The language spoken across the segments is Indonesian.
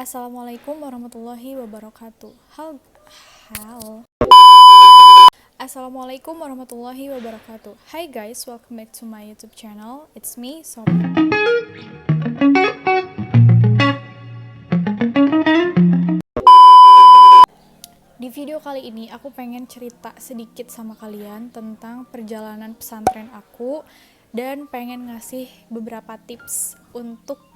Assalamualaikum warahmatullahi wabarakatuh. Halo. Assalamualaikum warahmatullahi wabarakatuh. Hi guys, welcome back to my YouTube channel. It's me, Sob. Di video kali ini aku pengen cerita sedikit sama kalian tentang perjalanan pesantren aku dan pengen ngasih beberapa tips untuk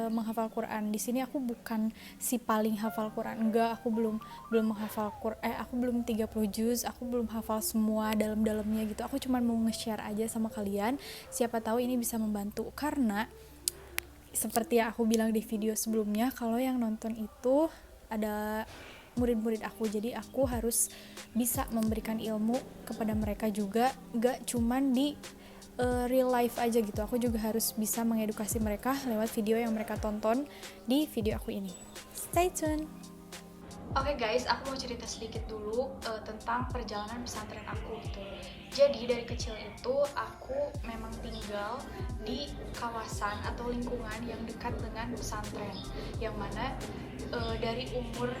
menghafal Quran. Di sini aku bukan si paling hafal Quran, enggak, aku belum menghafal Quran, aku belum 30 juz, aku belum hafal semua dalam-dalamnya gitu. Aku cuma mau nge-share aja sama kalian, siapa tahu ini bisa membantu, karena seperti yang aku bilang di video sebelumnya, kalau yang nonton itu ada murid-murid aku, jadi aku harus bisa memberikan ilmu kepada mereka juga, gak cuman di real life aja gitu. Aku juga harus bisa mengedukasi mereka lewat video yang mereka tonton di video aku ini. Stay tune. Oke guys, aku mau cerita sedikit dulu tentang perjalanan pesantren aku gitu. Jadi dari kecil itu aku memang tinggal di kawasan atau lingkungan yang dekat dengan pesantren, yang mana dari umur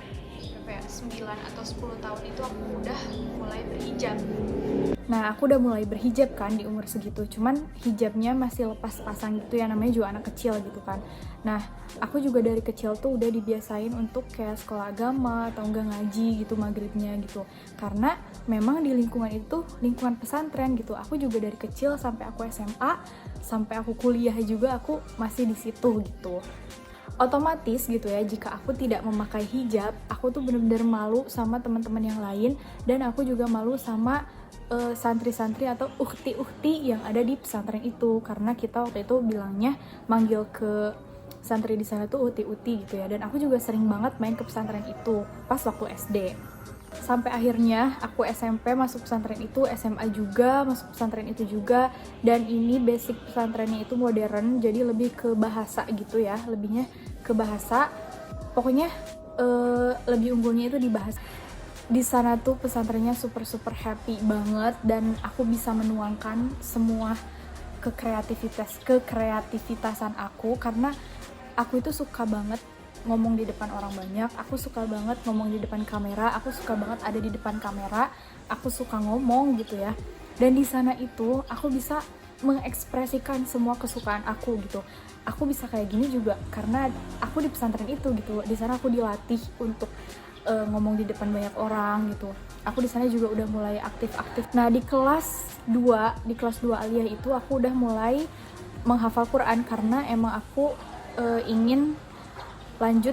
9 atau 10 tahun itu aku udah mulai berhijab. Nah, aku udah mulai berhijab kan di umur segitu, cuman hijabnya masih lepas pasang gitu ya, namanya juga anak kecil gitu kan. Nah, aku juga dari kecil tuh udah dibiasain untuk kayak sekolah agama atau enggak ngaji gitu maghribnya gitu. Karena memang di lingkungan itu lingkungan pesantren gitu. Aku juga dari kecil sampai aku SMA, sampai aku kuliah juga aku masih di situ gitu. Otomatis gitu ya, jika aku tidak memakai hijab, aku tuh bener-bener malu sama teman-teman yang lain, dan aku juga malu sama santri-santri atau ukti-ukti yang ada di pesantren itu, karena kita waktu itu bilangnya manggil ke santri di sana tuh uti-uti gitu ya. Dan aku juga sering banget main ke pesantren itu pas waktu SD. Sampai akhirnya aku SMP masuk pesantren itu, SMA juga masuk pesantren itu juga, dan ini basic pesantrennya itu modern, jadi lebih ke bahasa gitu ya, lebihnya ke bahasa. Pokoknya lebih unggulnya itu di bahasa. Di sana tuh pesantrennya super happy banget, dan aku bisa menuangkan semua kekreativitasan aku, karena aku itu suka banget ngomong di depan orang banyak, aku suka banget ngomong di depan kamera, aku suka banget ada di depan kamera, aku suka ngomong gitu ya. Dan di sana itu aku bisa mengekspresikan semua kesukaan aku gitu. Aku bisa kayak gini juga karena aku di pesantren itu gitu. Di sana aku dilatih untuk ngomong di depan banyak orang gitu. Aku di sana juga udah mulai aktif-aktif. Nah, di kelas 2 aliyah itu aku udah mulai menghafal Quran, karena emang aku ingin lanjut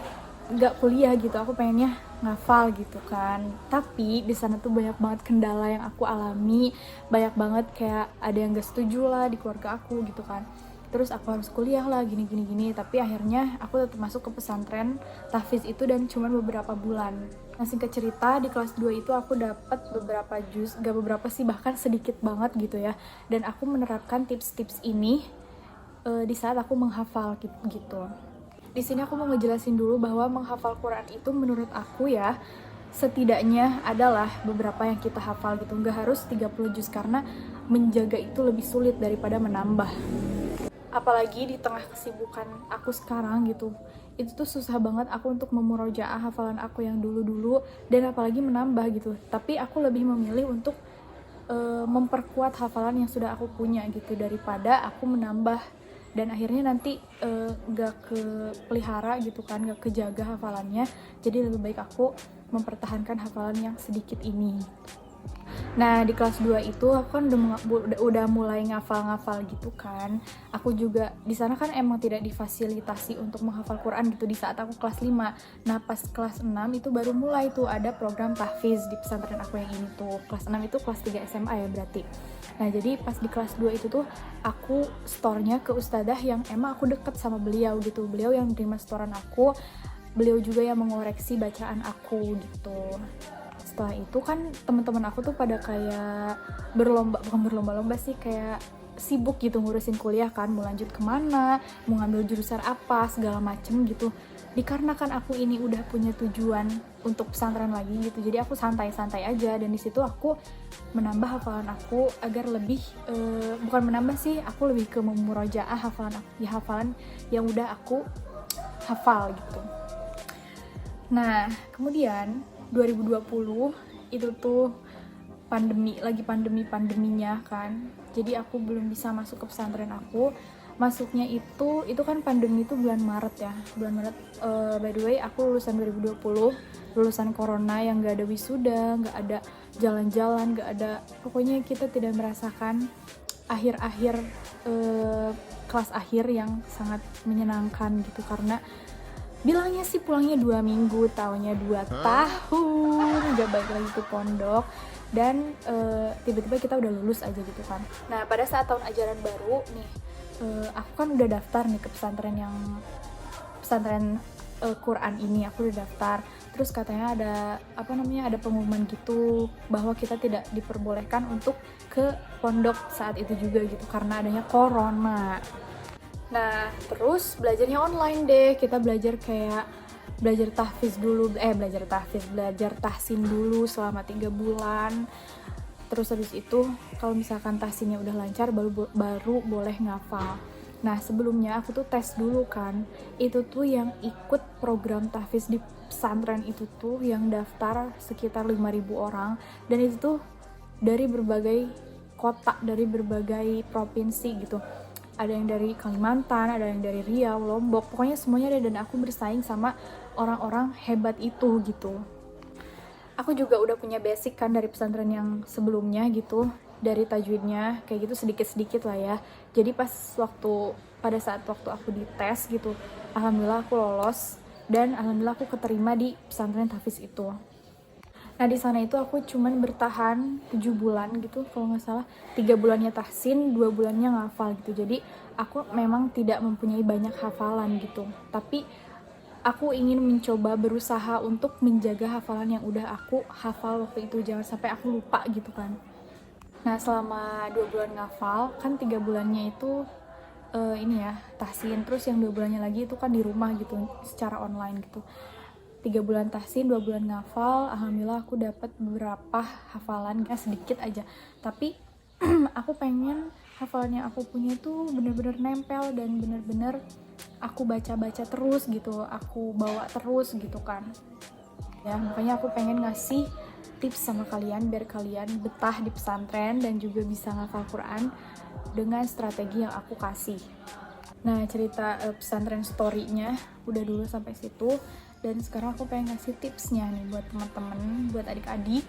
gak kuliah gitu. Aku pengennya ngafal gitu kan. Tapi di sana tuh banyak banget kendala yang aku alami, banyak banget kayak ada yang gak setuju lah di keluarga aku gitu kan. Terus aku harus kuliah lah gini. Tapi akhirnya aku tetap masuk ke pesantren tahfiz itu, dan cuma beberapa bulan. Nah, singkat cerita, di kelas 2 itu aku dapat beberapa juz, gak beberapa sih, bahkan sedikit banget gitu ya. Dan aku menerapkan tips-tips ini di saat aku menghafal gitu. Di sini aku mau ngejelasin dulu bahwa menghafal Quran itu menurut aku ya, setidaknya adalah beberapa yang kita hafal gitu. Nggak harus 30 juz, karena menjaga itu lebih sulit daripada menambah. Apalagi di tengah kesibukan aku sekarang gitu, itu tuh susah banget aku untuk memurojaah hafalan aku yang dulu-dulu, dan apalagi menambah gitu. Tapi aku lebih memilih untuk memperkuat hafalan yang sudah aku punya gitu, daripada aku menambah dan akhirnya nanti gak kepelihara gitu kan, gak kejaga hafalannya. Jadi lebih baik aku mempertahankan hafalan yang sedikit ini. Nah, di kelas 2 itu aku kan udah mulai ngafal-ngafal gitu kan. Aku juga di sana kan emang tidak difasilitasi untuk menghafal Quran gitu di saat aku kelas 5. Nah, pas kelas 6 itu baru mulai tuh ada program tahfiz di pesantren aku yang ini tuh. Kelas 6 itu kelas 3 SMA ya berarti. Nah, jadi pas di kelas 2 itu tuh aku store-nya ke ustadzah yang emang aku deket sama beliau gitu. Beliau yang menerima setoran aku, beliau juga yang mengoreksi bacaan aku gitu. Setelah itu kan teman-teman aku tuh pada kayak bukan berlomba-lomba sih, kayak sibuk gitu ngurusin kuliah kan, mau lanjut kemana, mau ngambil jurusan apa, segala macem gitu. Dikarenakan aku ini udah punya tujuan untuk pesantren lagi gitu, jadi aku santai-santai aja, dan di situ aku menambah hafalan aku agar lebih bukan menambah sih, aku lebih ke memurojaah hafalan yang udah aku hafal gitu. Nah, kemudian 2020 itu tuh pandeminya kan. Jadi aku belum bisa masuk ke pesantren aku. Masuknya itu kan pandemi itu bulan Maret ya. Bulan Maret, by the way aku lulusan 2020, lulusan corona yang gak ada wisuda, gak ada jalan-jalan, gak ada, pokoknya kita tidak merasakan akhir-akhir kelas akhir yang sangat menyenangkan gitu, karena bilangnya sih pulangnya 2 minggu, taunya 2 tahun gak balik lagi ke pondok. Dan tiba-tiba kita udah lulus aja gitu kan. Nah pada saat tahun ajaran baru nih, aku kan udah daftar nih ke pesantren Quran ini, aku udah daftar. Terus katanya ada pengumuman gitu bahwa kita tidak diperbolehkan untuk ke pondok saat itu juga gitu karena adanya corona. Nah, terus belajarnya online deh. Kita belajar belajar tahsin dulu selama 3 bulan. Terus habis itu kalau misalkan tahsinnya udah lancar baru boleh ngafal. Nah, sebelumnya aku tuh tes dulu kan. Itu tuh yang ikut program tahfiz di pesantren itu tuh yang daftar sekitar 5.000 orang, dan itu tuh dari berbagai kota, dari berbagai provinsi gitu. Ada yang dari Kalimantan, ada yang dari Riau, Lombok, pokoknya semuanya ada, dan aku bersaing sama orang-orang hebat itu gitu. Aku juga udah punya basic kan dari pesantren yang sebelumnya gitu, dari tajwidnya kayak gitu sedikit-sedikit lah ya. Jadi pada saat waktu aku dites gitu, alhamdulillah aku lolos dan alhamdulillah aku keterima di pesantren tahfiz itu. Nah di sana itu aku cuman bertahan 7 bulan gitu kalau nggak salah. 3 bulannya tahsin, 2 bulannya ngafal gitu. Jadi aku memang tidak mempunyai banyak hafalan gitu, tapi aku ingin mencoba berusaha untuk menjaga hafalan yang udah aku hafal waktu itu, jangan sampai aku lupa gitu kan. Nah selama 2 bulan ngafal kan, 3 bulannya itu ini ya tahsin, terus yang 2 bulannya lagi itu kan di rumah gitu secara online gitu. 3 bulan tahsin, 2 bulan ngafal, alhamdulillah aku dapat beberapa hafalan, gak sedikit aja, tapi aku pengen hafalan yang aku punya tuh bener-bener nempel dan bener-bener aku baca-baca terus gitu, aku bawa terus gitu kan ya. Makanya aku pengen ngasih tips sama kalian biar kalian betah di pesantren dan juga bisa ngafal Quran dengan strategi yang aku kasih. Nah cerita pesantren story-nya udah dulu sampai situ, dan sekarang aku pengen ngasih tipsnya nih buat teman-teman, buat adik-adik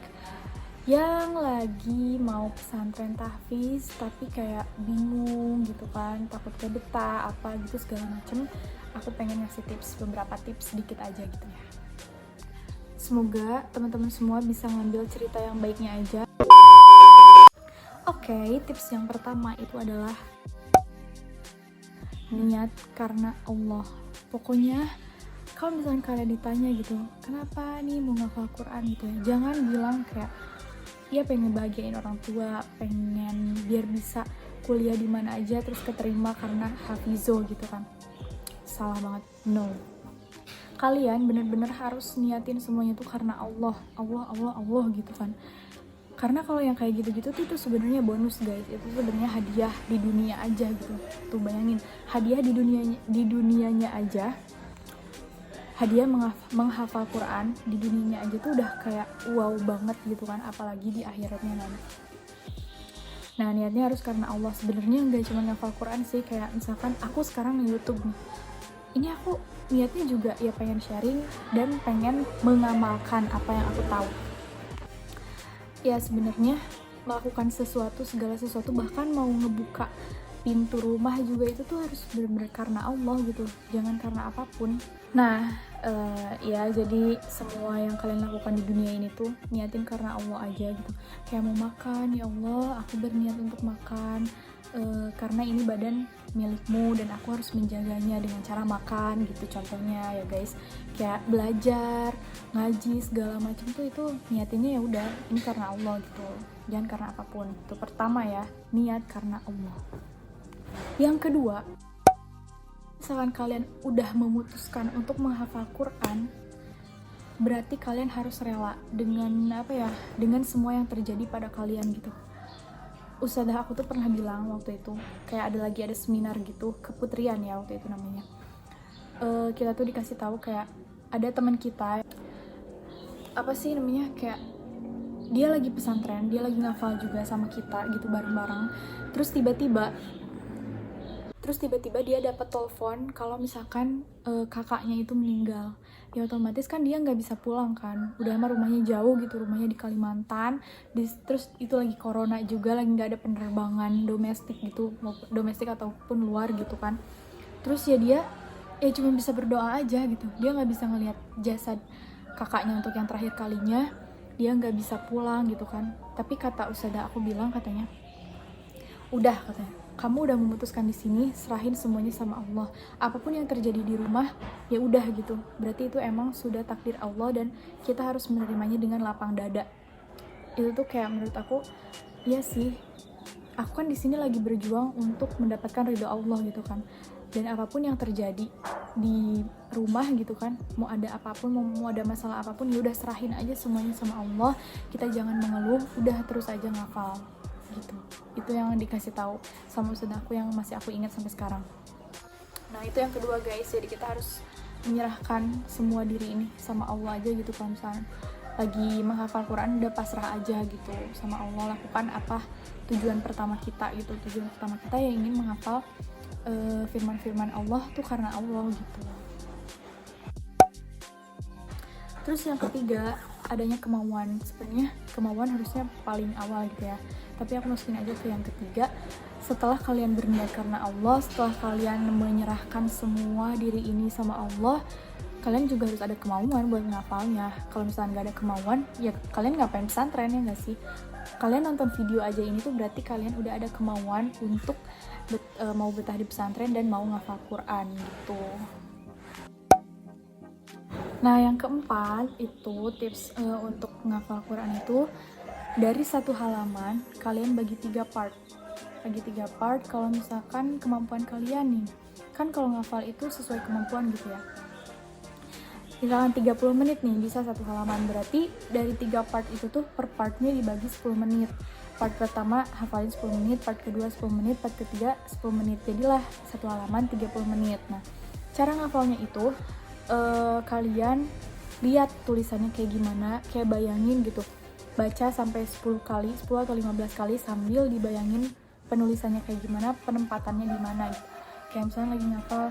yang lagi mau pesantren tahfiz tapi kayak bingung gitu kan, takut gak betah apa gitu segala macem. Aku pengen ngasih beberapa tips sedikit aja gitu ya. Semoga teman-teman semua bisa ngambil cerita yang baiknya aja. Oke, tips yang pertama itu adalah niat karena Allah. Pokoknya kalau misalnya kalian ditanya gitu, kenapa nih mau ngafal Quran gitu ya, jangan bilang kayak ya pengen bahagiain orang tua, pengen biar bisa kuliah di mana aja terus keterima karena hafizo gitu kan. Salah banget. No, kalian bener-bener harus niatin semuanya tuh karena Allah gitu kan. Karena kalau yang kayak gitu-gitu tuh itu sebenarnya bonus guys, itu sebenarnya hadiah di dunia aja gitu. Tuh bayangin, hadiah di dunianya aja, hadiah menghafal Quran di dunianya aja tuh udah kayak wow banget gitu kan, apalagi di akhiratnya nanti. Nah niatnya harus karena Allah. Sebenarnya nggak cuma ngafal Quran sih, kayak misalkan aku sekarang di YouTube nih, ini aku niatnya juga ya pengen sharing dan pengen mengamalkan apa yang aku tahu. Ya sebenarnya melakukan segala sesuatu, bahkan mau ngebuka pintu rumah juga itu tuh harus benar-benar karena Allah gitu, jangan karena apapun. Nah ya jadi semua yang kalian lakukan di dunia ini tuh niatin karena Allah aja gitu. Kayak mau makan, ya Allah aku berniat untuk makan karena ini badan milikmu dan aku harus menjaganya dengan cara makan gitu contohnya ya guys. Kayak belajar, ngaji segala macam tuh itu niatinnya ya udah ini karena Allah gitu, jangan karena apapun. Itu pertama ya, niat karena Allah. Yang kedua, misalkan kalian udah memutuskan untuk menghafal Quran, berarti kalian harus rela dengan dengan semua yang terjadi pada kalian gitu. Ustadzah aku tuh pernah bilang waktu itu, kayak ada seminar gitu, keputrian ya waktu itu namanya. Kita tuh dikasih tahu kayak ada teman kita apa sih namanya, kayak dia lagi pesantren, dia lagi ngafal juga sama kita gitu bareng-bareng. Terus tiba-tiba dia dapat telepon kalau misalkan kakaknya itu meninggal. Ya otomatis kan dia nggak bisa pulang kan, udah mah rumahnya jauh gitu, rumahnya di Kalimantan. Terus itu lagi corona juga, lagi nggak ada penerbangan domestik gitu, domestik ataupun luar gitu kan. Terus dia cuma bisa berdoa aja gitu, dia nggak bisa ngelihat jasad kakaknya untuk yang terakhir kalinya, dia nggak bisa pulang gitu kan. Tapi kata ustadzah aku bilang, katanya udah, katanya kamu udah memutuskan di sini, serahin semuanya sama Allah. Apapun yang terjadi di rumah, ya udah gitu. Berarti itu emang sudah takdir Allah dan kita harus menerimanya dengan lapang dada. Itu tuh kayak menurut aku, iya sih. Aku kan di sini lagi berjuang untuk mendapatkan ridho Allah gitu kan. Dan apapun yang terjadi di rumah gitu kan, mau ada apapun, mau ada masalah apapun, ya udah serahin aja semuanya sama Allah. Kita jangan mengeluh, udah terus aja ngafal gitu. Itu yang dikasih tahu sama ustadz aku yang masih aku ingat sampai sekarang. Nah itu yang kedua guys, jadi kita harus menyerahkan semua diri ini sama Allah aja gitu. Kalau misalnya lagi menghafal Quran, udah pasrah aja gitu sama Allah, lakukan apa tujuan pertama kita gitu. Tujuan pertama kita yang ingin menghafal firman-firman Allah tuh karena Allah gitu. Terus yang ketiga, adanya kemauan. Sebenarnya kemauan harusnya paling awal gitu ya, tapi aku masukin aja ke yang ketiga. Setelah kalian berniat karena Allah, setelah kalian menyerahkan semua diri ini sama Allah, kalian juga harus ada kemauan buat ngapalnya. Kalau misalnya nggak ada kemauan, ya kalian ngapain pesantren, ya nggak sih? Kalian nonton video aja ini tuh berarti kalian udah ada kemauan untuk mau betah di pesantren dan mau ngafal Quran gitu. Nah yang keempat itu tips untuk ngafal Quran itu, dari satu halaman kalian bagi 3 part. Kalau misalkan kemampuan kalian nih, kan kalau ngafal itu sesuai kemampuan gitu ya. Misalkan 30 menit nih bisa satu halaman, berarti dari 3 part itu tuh per partnya dibagi 10 menit. Part pertama hafalin 10 menit, part kedua 10 menit, part ketiga 10 menit. Jadilah satu halaman 30 menit. Nah cara ngafalnya itu kalian lihat tulisannya kayak gimana, kayak bayangin gitu, baca sampai 10 kali, 10 atau 15 kali sambil dibayangin penulisannya kayak gimana, penempatannya di mana gitu. Kayak misalnya lagi ngafal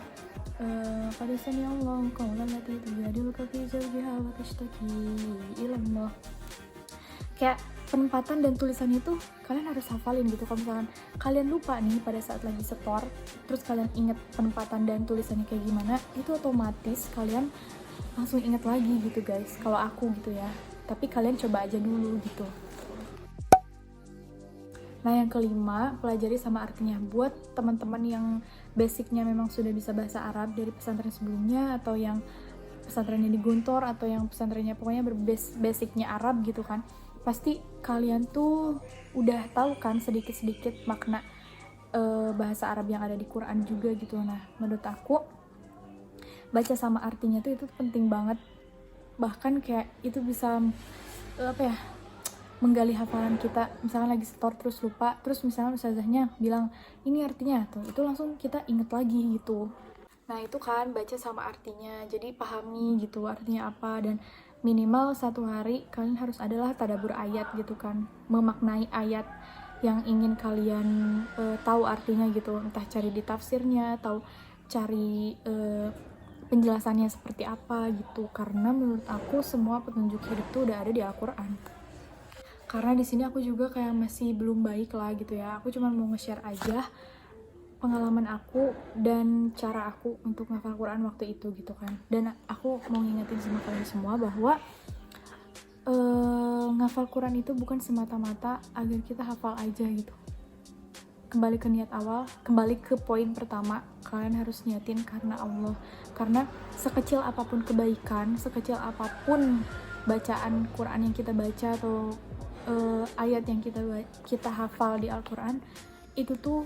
pada sani Allah qaulan lati tujadiluka fi zawjiha wa tashtaki ila Allah. Kayak penempatan dan tulisannya itu kalian harus hafalin gitu. Kalau misalkan kalian lupa nih pada saat lagi setor, terus kalian inget penempatan dan tulisannya kayak gimana, itu otomatis kalian langsung inget lagi gitu guys. Kalau aku gitu ya, tapi kalian coba aja dulu gitu. Nah yang kelima, pelajari sama artinya. Buat teman-teman yang basicnya memang sudah bisa bahasa Arab dari pesantren sebelumnya, atau yang pesantrennya di Guntur, atau yang pesantrennya pokoknya basicnya Arab gitu kan, pasti kalian tuh udah tahu kan sedikit-sedikit makna bahasa Arab yang ada di Quran juga gitu. Nah menurut aku baca sama artinya tuh itu penting banget. Bahkan kayak itu bisa menggali hafalan kita. Misalnya lagi setor terus lupa, terus misalnya ustazahnya bilang ini artinya tuh, itu langsung kita inget lagi gitu. Nah itu kan baca sama artinya, jadi pahami gitu artinya apa. Dan minimal 1 hari kalian harus adalah tadabbur ayat gitu kan, memaknai ayat yang ingin kalian tahu artinya gitu. Entah cari di tafsirnya, atau cari penjelasannya seperti apa gitu. Karena menurut aku semua petunjuk hidup tuh udah ada di Al-Quran. Karena di sini aku juga kayak masih belum baik lah gitu ya. Aku cuma mau nge-share aja pengalaman aku dan cara aku untuk ngafal Quran waktu itu gitu kan. Dan aku mau ngingetin sama kalian semua bahwa ngafal Quran itu bukan semata-mata agar kita hafal aja gitu. Kembali ke niat awal, kembali ke poin pertama, kalian harus niatin karena Allah. Karena sekecil apapun kebaikan, sekecil apapun bacaan Quran yang kita baca atau ayat yang kita hafal di Al-Quran, itu tuh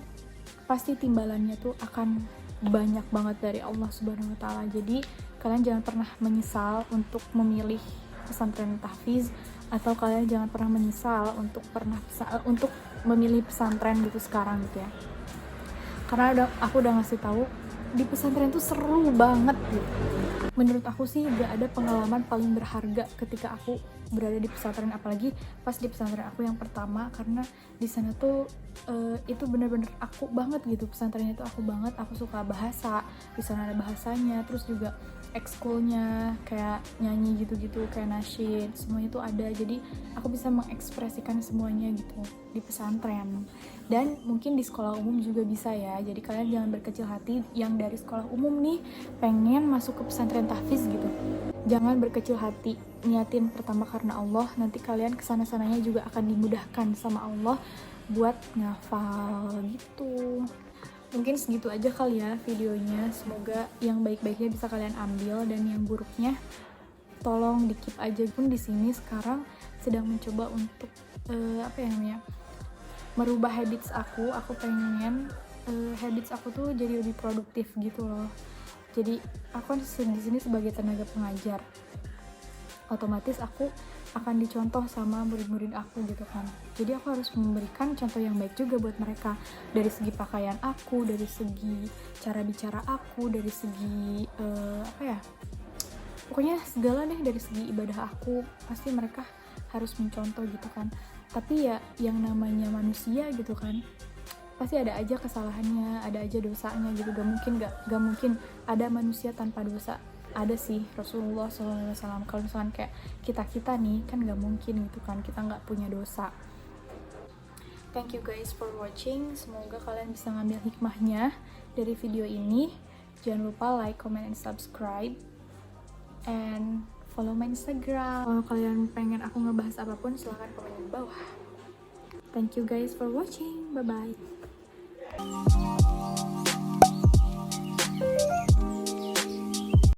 pasti timbalannya tuh akan banyak banget dari Allah Subhanahu wa Ta'ala. Jadi kalian jangan pernah menyesal untuk memilih pesantren tahfiz, atau kalian jangan pernah menyesal untuk memilih pesantren gitu sekarang gitu ya. Karena aku udah ngasih tahu di pesantren tuh seru banget gitu. menurut aku sih gak ada pengalaman paling berharga ketika aku berada di pesantren, apalagi pas di pesantren aku yang pertama, karena di sana tuh itu bener-bener aku banget gitu. Pesantrennya itu aku banget, aku suka bahasa, di sana ada bahasanya, terus juga ekskulnya kayak nyanyi gitu-gitu, kayak nasyid, semuanya tuh ada, jadi aku bisa mengekspresikan semuanya gitu di pesantren. Dan mungkin di sekolah umum juga bisa ya, jadi kalian jangan berkecil hati yang dari sekolah umum nih pengen masuk ke pesantren tahfiz gitu, jangan berkecil hati, niatin pertama karena Allah, nanti kalian kesana-sananya juga akan dimudahkan sama Allah buat ngafal gitu. Mungkin segitu aja kali ya videonya, semoga yang baik-baiknya bisa kalian ambil dan yang buruknya tolong di keep aja. Pun di sini sekarang sedang mencoba untuk apa ya namanya, merubah habits aku pengen habits aku tuh jadi lebih produktif gitu loh. Jadi aku kan di sini sebagai tenaga pengajar, otomatis aku akan dicontoh sama murid-murid aku gitu kan. Jadi aku harus memberikan contoh yang baik juga buat mereka, dari segi pakaian aku, dari segi cara bicara aku, dari segi apa ya, pokoknya segala deh, dari segi ibadah aku pasti mereka harus mencontoh gitu kan. Tapi ya yang namanya manusia gitu kan, pasti ada aja kesalahannya, ada aja dosanya gitu. Gak mungkin ada manusia tanpa dosa. Ada sih Rasulullah SAW. Kalau misalkan kayak kita nih kan gak mungkin gitu kan, kita gak punya dosa. Thank you guys for watching, semoga kalian bisa ngambil hikmahnya dari video ini. Jangan lupa like, comment, and subscribe, and follow my Instagram. Kalau kalian pengen aku ngebahas apapun silahkan komen di bawah. Thank you guys for watching, bye bye.